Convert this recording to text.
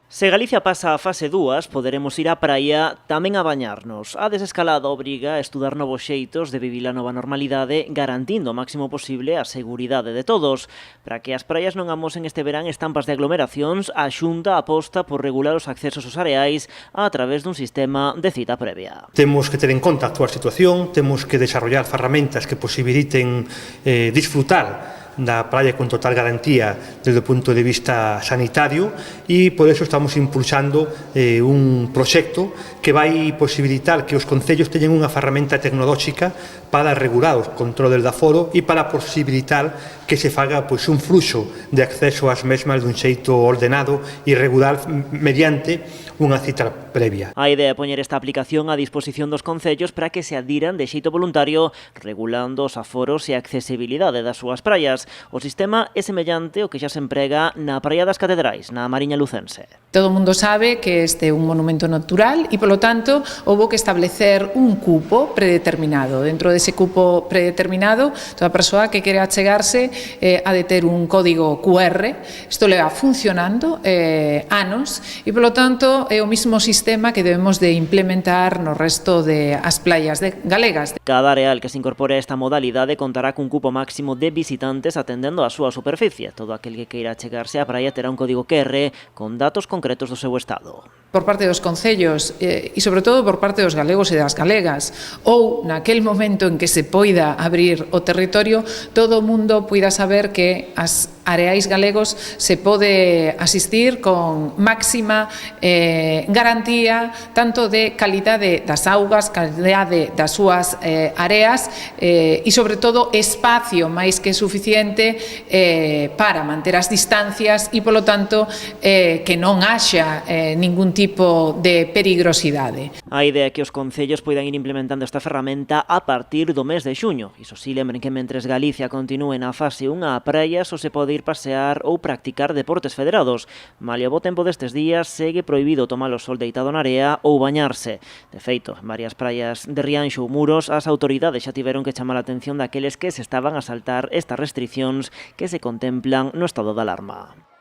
Se Galicia pasa a fase 2, poderemos ir á praia tamén a bañarnos. A desescalada obriga a estudar novos xeitos de vivir a nova normalidade, garantindo o máximo posible a seguridade de todos. Para que as praias non amosen este verán estampas de aglomeracións, a Xunta aposta por regular os accesos aos areais a través dun sistema de cita previa. Temos que ter en conta a actual situación, temos que desarrollar ferramentas que posibiliten disfrutar da praia con total garantía desde o punto de vista sanitario e por eso estamos impulsando un proxecto que vai posibilitar que os concellos teñan unha ferramenta tecnolóxica para regular os controles de aforo e para posibilitar que se faga un fluxo de acceso ás mesmas dun xeito ordenado e regular mediante unha cita previa. A idea é poñer esta aplicación a disposición dos concellos para que se adiran de xeito voluntario, regulando os aforos e a accesibilidade das súas praias. O sistema é semellante ao que xa se emprega na Praia das Catedrais, na Mariña Lucense. Todo o mundo sabe que este é un monumento natural e, polo tanto, houbo que establecer un cupo predeterminado. Dentro dese cupo predeterminado, toda persoa que quere achegarse ha de ter un código QR. Isto leva funcionando anos e, polo tanto, é o mismo sistema que debemos de implementar no resto das playas galegas. Cada areal que se incorpore a esta modalidade contará cun cupo máximo de visitantes atendendo a súa superficie. Todo aquel que queira achegarse á praia terá un código QR con datos concretos do seu estado. Por parte dos concellos e, sobre todo, por parte dos galegos e das galegas, ou naquel momento en que se poida abrir o territorio, todo o mundo poida saber que as areais galegos se pode asistir con máxima garantía tanto de calidade das augas, calidade das súas areas e, sobre todo, espacio máis que suficiente para manter as distancias e, polo tanto, que non haxa ningún tipo de perigrosidade. A idea é que os concellos poidan ir implementando esta ferramenta a partir do mes de xuño. Iso si, lembren que mentres Galicia continúe na fase 1, a praia só se pode ir pasear ou practicar deportes federados. Malia o bo tempo destes días, segue prohibido tomar o sol deitado na area ou bañarse. De feito, en varias praias de Rianxo ou Muros, as autoridades xa tiveron que chamar a atención daqueles que se estaban a saltar estas restricións que se contemplan no estado de alarma.